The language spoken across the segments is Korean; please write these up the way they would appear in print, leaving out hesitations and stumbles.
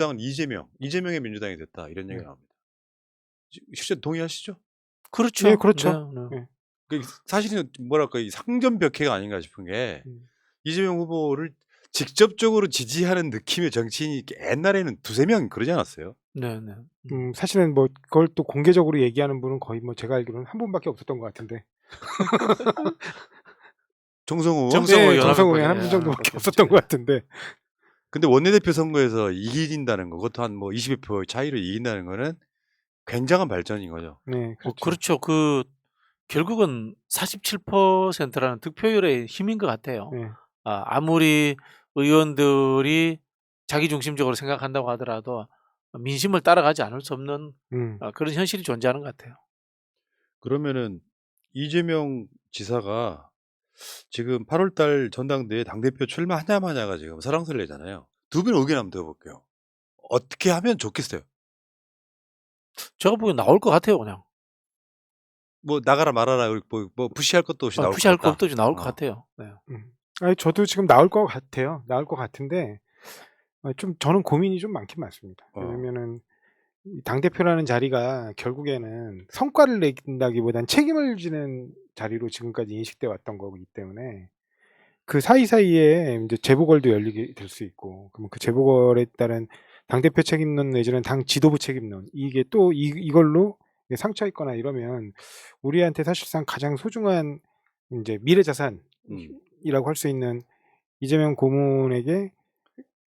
당은 이재명의 민주당이 됐다 이런 얘기가 나옵니다. 실제 동의하시죠? 그렇죠. 예, 그렇죠. 네, 네. 예. 그 사실은 뭐랄까 이 상전벽해가 아닌가 싶은 게 이재명 후보를 직접적으로 지지하는 느낌의 정치인이 옛날에는 두세 명 그러지 않았어요? 네, 네. 사실은 뭐 그걸 또 공개적으로 얘기하는 분은 거의 뭐 제가 알기로는 한 분밖에 없었던 것 같은데. 정성호. 정성호 네, 연합 정성호에 예, 한 분 정도밖에 그렇죠. 없었던 것 같은데. 근데 원내대표 선거에서 이긴다는 거, 그것도 한 뭐 20여 표 차이로 이긴다는 거는 굉장한 발전인 거죠. 네, 그렇죠. 그 결국은 47%라는 득표율의 힘인 것 같아요. 네. 아무리 의원들이 자기중심적으로 생각한다고 하더라도 민심을 따라가지 않을 수 없는 그런 현실이 존재하는 것 같아요. 그러면은 이재명 지사가 지금 8월달 전당대회 당대표 출마하냐 마냐가 지금 설왕설래잖아요. 두 분 의견 한번 들어볼게요. 어떻게 하면 좋겠어요? 제가 보기엔 나올 것 같아요, 그냥. 뭐 나가라 말아라 뭐 푸시할 것도 없이 나올 푸시할 것 것 같다. 없이 나올 것 같아요. 네. 아니, 저도 지금 나올 것 같아요. 나올 것 같은데 좀 저는 고민이 좀 많긴 많습니다. 왜냐면은 당 대표라는 자리가 결국에는 성과를 내긴다기보단 책임을 지는 자리로 지금까지 인식돼 왔던 거기 때문에 그 사이사이에 이제 재보궐도 열리게 될 수 있고, 그러면 그 재보궐에 따른 당 대표 책임론 내지는 당 지도부 책임론, 이게 또 이걸로 상처 있거나 이러면 우리한테 사실상 가장 소중한 이제 미래 자산이라고 할 수 있는 이재명 고문에게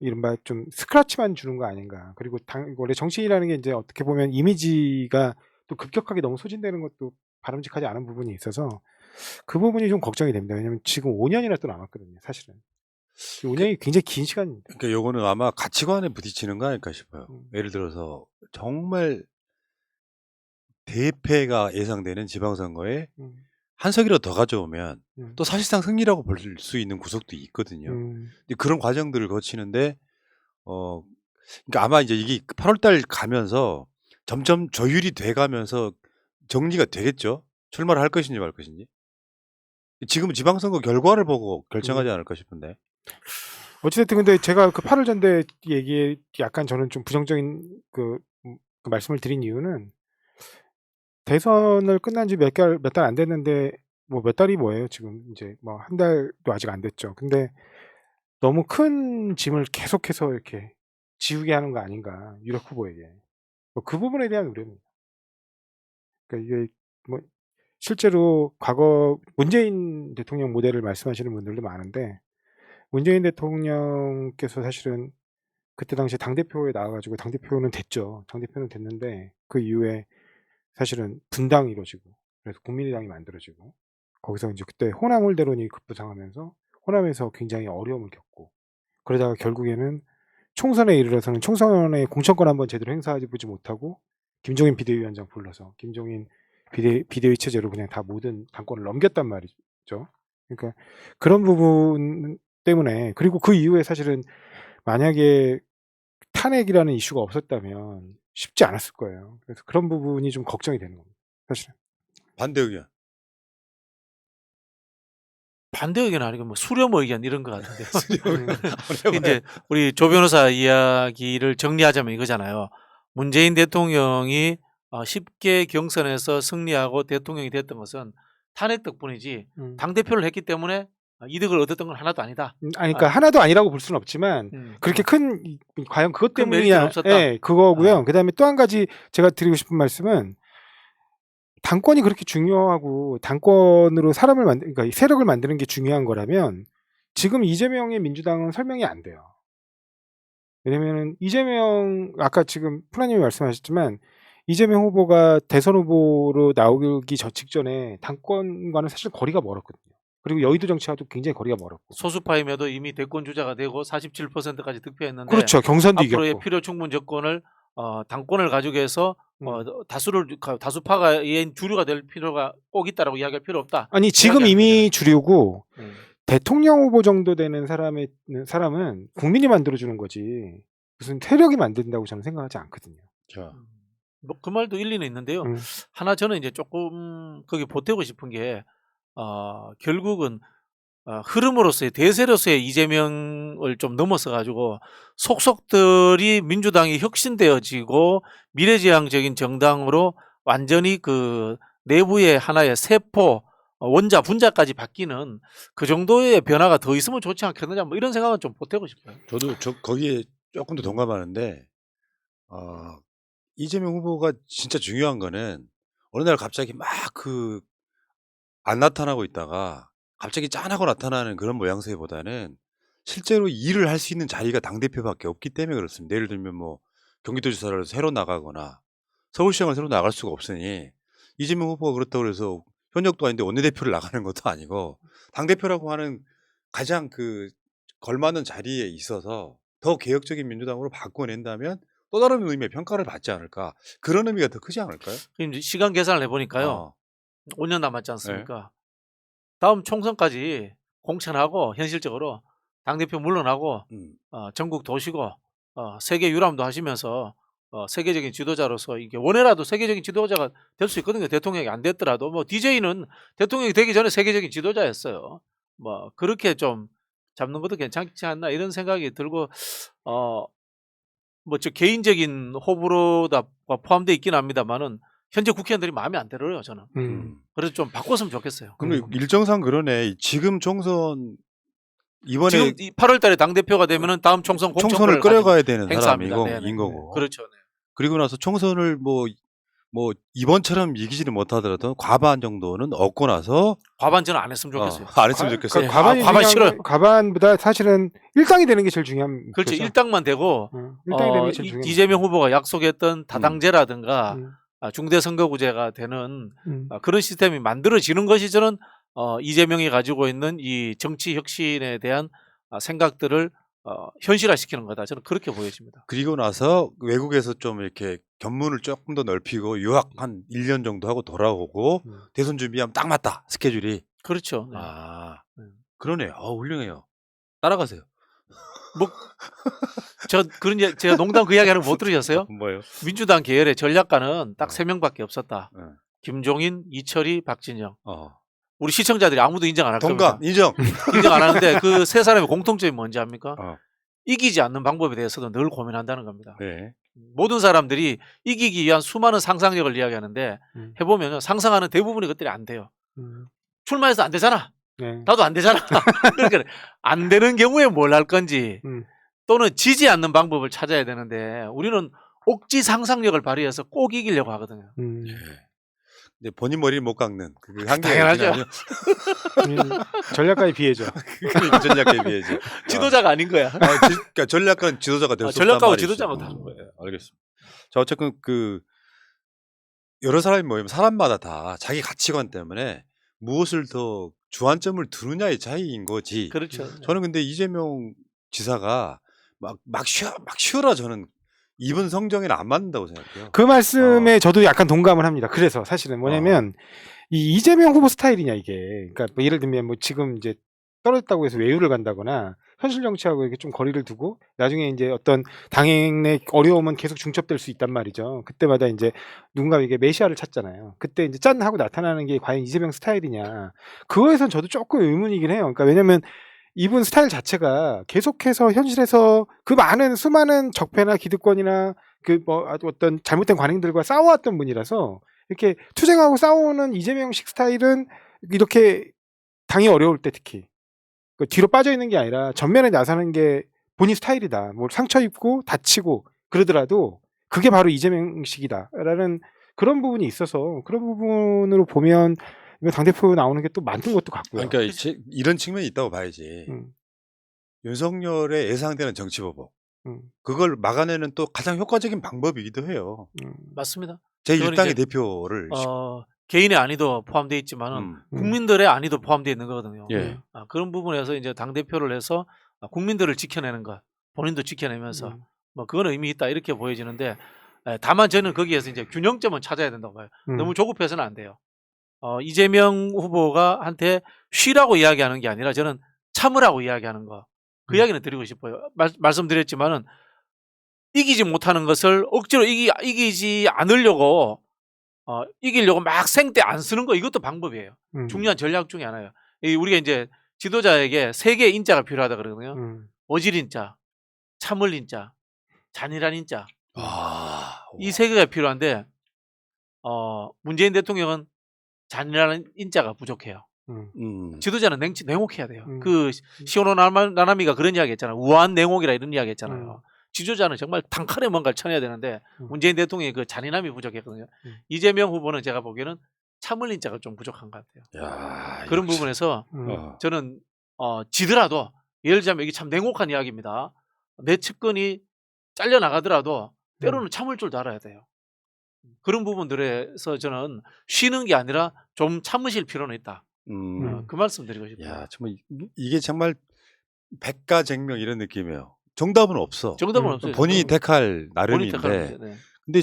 이른바 좀 스크래치만 주는 거 아닌가. 그리고 원래 정치인이라는 게 이제 어떻게 보면 이미지가 또 급격하게 너무 소진되는 것도 바람직하지 않은 부분이 있어서 그 부분이 좀 걱정이 됩니다. 왜냐면 지금 5년이나 또 남았거든요, 사실은. 5년이 굉장히 긴 시간입니다. 그러니까 요거는 아마 가치관에 부딪히는 거 아닐까 싶어요. 예를 들어서 정말 대패가 예상되는 지방선거에 한석이라도 더 가져오면 또 사실상 승리라고 볼 수 있는 구석도 있거든요. 근데 그런 과정들을 거치는데 그러니까 아마 이제 이게 8월달 가면서 점점 조율이 돼가면서 정리가 되겠죠. 출마를 할 것인지 말 것인지. 지금 지방선거 결과를 보고 결정하지 않을까 싶은데. 어찌됐든 근데 제가 그 8월 전대 얘기에 약간 저는 좀 부정적인 그 말씀을 드린 이유는 대선을 끝난 지 몇 달 안 됐는데 뭐 몇 달이 뭐예요 지금 이제 뭐 한 달도 아직 안 됐죠. 근데 너무 큰 짐을 계속해서 이렇게 지우게 하는 거 아닌가 유력 후보에게. 그 부분에 대한 우려입니다. 그러니까 이게 뭐 실제로 과거 문재인 대통령 모델을 말씀하시는 분들도 많은데 문재인 대통령께서 사실은 그때 당시에 당대표에 나와가지고 당대표는 됐죠. 당대표는 됐는데 그 이후에 사실은 분당이 이루어지고 그래서 국민의당이 만들어지고 거기서 이제 그때 호남 홀대론이 급부상하면서 호남에서 굉장히 어려움을 겪고 그러다가 결국에는 총선에 이르러서는 총선의 공천권 한번 제대로 행사하지 보지 못하고 김종인 비대위원장 불러서 김종인 비대위 체제로 그냥 다 모든 당권을 넘겼단 말이죠. 그러니까 그런 부분 때문에 그리고 그 이후에 사실은 만약에 탄핵이라는 이슈가 없었다면 쉽지 않았을 거예요. 그래서 그런 부분이 좀 걱정이 되는 겁니다. 사실은. 반대 의견. 반대 의견 아니고 뭐 수렴 의견 이런 것 같은데요. 이제 우리 조 변호사 이야기를 정리하자면 이거잖아요. 문재인 대통령이 쉽게 경선에서 승리하고 대통령이 됐던 것은 탄핵 덕분이지 당대표를 했기 때문에 이득을 얻었던 건 하나도 아니다. 아니, 그러니까 하나도 아니라고 볼 수는 없지만 그렇게 큰 과연 그것 때문이냐, 예, 그거고요. 그다음에 또 한 가지 제가 드리고 싶은 말씀은 당권이 그렇게 중요하고 당권으로 그러니까 세력을 만드는 게 중요한 거라면 지금 이재명의 민주당은 설명이 안 돼요. 왜냐면은 이재명 아까 지금 프라님이 말씀하셨지만 이재명 후보가 대선 후보로 나오기 직전에 당권과는 사실 거리가 멀었거든요. 그리고 여의도 정치와도 굉장히 거리가 멀었고 소수파임에도 이미 대권 주자가 되고 47%까지 득표했는데 그렇죠. 경선도 앞으로의 이겼고 필요 충분 조건을 당권을 가지고 해서 다수파가 주류가 될 필요가 꼭 있다라고 이야기할 필요 없다. 아니 지금 이미 주류고 대통령 후보 정도 되는 사람은 국민이 만들어주는 거지 무슨 세력이 만든다고 저는 생각하지 않거든요. 뭐 그 말도 일리는 있는데요. 하나 저는 이제 조금 거기 보태고 싶은 게 결국은 흐름으로서의 대세로서의 이재명을 좀 넘어서 가지고 속속들이 민주당이 혁신되어지고 미래지향적인 정당으로 완전히 그 내부의 하나의 세포 원자 분자까지 바뀌는 그 정도의 변화가 더 있으면 좋지 않겠느냐 뭐 이런 생각은 좀 보태고 싶어요. 저도 거기에 조금 더 동감하는데 이재명 후보가 진짜 중요한 거는 어느 날 갑자기 막 안 나타나고 있다가 갑자기 짠하고 나타나는 그런 모양새보다는 실제로 일을 할 수 있는 자리가 당대표밖에 없기 때문에 그렇습니다. 예를 들면 뭐 경기도지사를 새로 나가거나 서울시장을 새로 나갈 수가 없으니 이재명 후보가 그렇다고 해서 현역도 아닌데 원내대표를 나가는 것도 아니고 당대표라고 하는 가장 걸맞는 자리에 있어서 더 개혁적인 민주당으로 바꿔낸다면 또 다른 의미의 평가를 받지 않을까. 그런 의미가 더 크지 않을까요? 이제 시간 계산을 해보니까요. 5년 남았지 않습니까? 다음 총선까지 공천하고 현실적으로 당대표 물러나고 전국 도시고 세계 유람도 하시면서 세계적인 지도자로서 이게 원해라도 세계적인 지도자가 될 수 있거든요. 대통령이 안 됐더라도 뭐 DJ는 대통령이 되기 전에 세계적인 지도자였어요. 뭐 그렇게 좀 잡는 것도 괜찮지 않나 이런 생각이 들고 뭐 저 개인적인 호불호가 포함되어 있긴 합니다만은 현재 국회의원들이 마음에 안 들어요 저는. 그래서 좀 바꿨으면 좋겠어요. 그럼 일정상 그러네. 지금 총선 이번에 지금 8월달에 당 대표가 되면은 다음 총선 총선을 끌어가야 되는 행사합니다. 사람인 네네. 거고. 그렇죠. 네. 그리고 나서 총선을 뭐 이번처럼 이기지는 못하더라도 과반 정도는 얻고 나서 과반 저는 안 했으면 좋겠어요. 안 했으면 좋겠어요. 네. 과반이 과반 중요한 싫어요. 거- 과반보다 사실은 1당이 되는 게 제일 중요한. 그렇죠. 거죠. 1당만 되고 1당이 되는 게 제일 중요한. 이재명 후보가 약속했던 다당제라든가 음. 중대선거구제가 되는 음. 그런 시스템이 만들어지는 것이 저는 이재명이 가지고 있는 이 정치 혁신에 대한 생각들을 현실화시키는 거다. 저는 그렇게 보여집니다. 그리고 나서 외국에서 좀 이렇게 견문을 조금 더 넓히고 유학 한 1년 정도 하고 돌아오고 대선 준비하면 딱 맞다. 스케줄이. 그렇죠. 네. 그러네요. 훌륭해요. 따라가세요. 제가 농담 그 이야기하는 거 못 들으셨어요? 뭐예요? 민주당 계열의 전략가는 딱 3명밖에 없었다. 네. 김종인, 이철이, 박진영. 어. 우리 시청자들이 아무도 인정 안 할 겁니다. 동감 인정. 인정 안 하는데 그 세 사람의 공통점이 뭔지 압니까? 어. 이기지 않는 방법에 대해서도 늘 고민한다는 겁니다. 네. 모든 사람들이 이기기 위한 수많은 상상력을 이야기하는데 해보면 상상하는 대부분의 것들이 안 돼요. 출마해서 안 되잖아. 네. 나도 안 되잖아. 그러니까 안 되는 경우에 뭘 할 건지 또는 지지 않는 방법을 찾아야 되는데 우리는 억지 상상력을 발휘해서 꼭 이기려고 하거든요. 네. 근데 본인 머리를 못 깎는 그 한계가 당연하죠. 전략가에 비해죠. 그 전략가에 비해죠. 지도자가 아닌 거야. 그러니까 전략가는 지도자가 될 수 없단 전략가고 말이죠. 지도자 못하는 거예요. 알겠습니다. 자, 어쨌든 여러 사람이 모이면 사람마다 다 자기 가치관 때문에 무엇을 더 주안점을 두느냐의 차이인 거지. 그렇죠. 저는 근데 이재명 지사가 막 쉬어라 저는 이번 성정에는 안 맞는다고 생각해요. 그 말씀에 저도 약간 동감을 합니다. 그래서 사실은 뭐냐면 이 이재명 후보 스타일이냐 이게. 그러니까 뭐 예를 들면 뭐 지금 이제 떨어졌다고 해서 외유를 간다거나 현실 정치하고 이렇게 좀 거리를 두고 나중에 이제 어떤 당행의 어려움은 계속 중첩될 수 있단 말이죠. 그때마다 이제 누군가 이게 메시아를 찾잖아요. 그때 이제 짠 하고 나타나는 게 과연 이재명 스타일이냐. 그거에선 저도 조금 의문이긴 해요. 그러니까 왜냐면 이분 스타일 자체가 계속해서 현실에서 그 수많은 적폐나 기득권이나 어떤 잘못된 관행들과 싸워왔던 분이라서 이렇게 투쟁하고 싸우는 이재명식 스타일은 이렇게 당이 어려울 때 특히 뒤로 빠져 있는 게 아니라 전면에 나서는 게 본인 스타일이다. 뭐 상처 입고 다치고 그러더라도 그게 바로 이재명식이다라는 그런 부분이 있어서 그런 부분으로 보면 당대표 나오는 게 또 맞는 것도 같고요. 그러니까 이런 측면이 있다고 봐야지. 윤석열의 예상되는 정치보복. 그걸 막아내는 또 가장 효과적인 방법이기도 해요. 맞습니다. 제1당의 대표를 개인의 안위도 포함되어 있지만은 국민들의 안위도 포함되어 있는 거거든요. 예. 그런 부분에서 이제 당 대표를 해서 국민들을 지켜내는 것, 본인도 지켜내면서 뭐 그건 의미 있다 이렇게 보여지는데 다만 저는 거기에서 이제 균형점은 찾아야 된다고 봐요. 너무 조급해서는 안 돼요. 이재명 후보가 한테 쉬라고 이야기하는 게 아니라 저는 참으라고 이야기하는 거. 그 이야기는 드리고 싶어요. 말씀드렸지만은 이기지 못하는 것을 억지로 이기지 않으려고 이기려고 막 생떼 안 쓰는 거 이것도 방법이에요. 중요한 전략 중에 하나예요. 우리가 이제 지도자에게 세 개의 인자가 필요하다 그러거든요. 음. 어질 인자, 참을 인자, 잔인한 인자. 아, 이 세 개가 필요한데 문재인 대통령은 잔인한 인자가 부족해요. 지도자는 냉혹해야 돼요. 그 시오노 나나미가 그런 이야기 했잖아요. 우아한 냉혹이라 이런 이야기 했잖아요. 지도자는 정말 단칼에 뭔가를 쳐내야 되는데 문재인 대통령의 그 잔인함이 부족했거든요. 이재명 후보는 제가 보기에는 참을 인자가 좀 부족한 것 같아요. 야, 그런 역시. 부분에서 저는 지더라도 예를 들자면 이게 참 냉혹한 이야기입니다. 내 측근이 잘려나가더라도 때로는 참을 줄도 알아야 돼요. 그런 부분들에서 저는 쉬는 게 아니라 좀 참으실 필요는 있다. 그 말씀 드리고 싶어요. 야, 정말 이게 정말 백가쟁명 이런 느낌이에요. 정답은 없어. 정답은 없어요. 본인이 택할 본인 나름인데. 택하는 문제, 네. 근데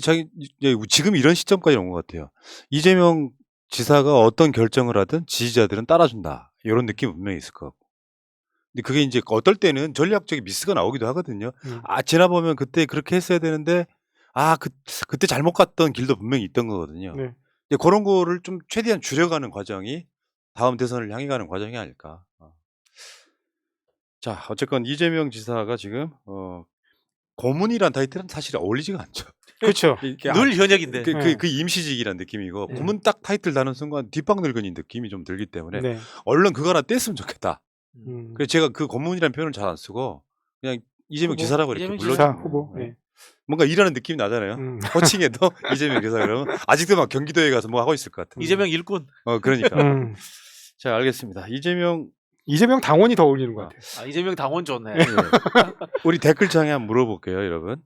지금 이런 시점까지 온 것 같아요. 이재명 지사가 어떤 결정을 하든 지지자들은 따라준다. 이런 느낌 분명히 있을 것 같고. 근데 그게 이제 어떨 때는 전략적인 미스가 나오기도 하거든요. 지나보면 그때 그렇게 했어야 되는데, 그때 잘못 갔던 길도 분명히 있던 거거든요. 네. 이제 그런 거를 좀 최대한 줄여가는 과정이 다음 대선을 향해 가는 과정이 아닐까. 자, 어쨌건 이재명 지사가 지금, 고문이란 타이틀은 사실 어울리지가 않죠. 그렇죠. 늘 현역인데. 그 임시직이란 느낌이고, 고문 딱 타이틀 다는 순간 뒷방 늙은이 느낌이 좀 들기 때문에, 네. 얼른 그거 하나 뗐으면 좋겠다. 음. 그래서 제가 그 고문이라는 표현을 잘 안 쓰고, 그냥 이재명 후보? 지사라고 이렇게 이재명 지사 불러주고. 후보. 네. 뭔가 일하는 느낌이 나잖아요. 호칭에도 이재명 지사 그러면 아직도 막 경기도에 가서 뭐 하고 있을 것 같은. 이재명 일꾼. 그러니까. 자, 알겠습니다. 이재명 당원이 더 어울리는 것 같아요. 이재명 당원 좋네. 우리 댓글창에 한번 물어볼게요, 여러분.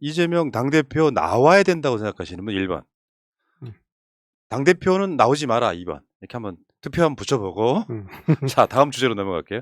이재명 당대표 나와야 된다고 생각하시는 분 1번. 당대표는 나오지 마라 2번. 이렇게 한번 투표 한번 붙여보고. 자, 다음 주제로 넘어갈게요.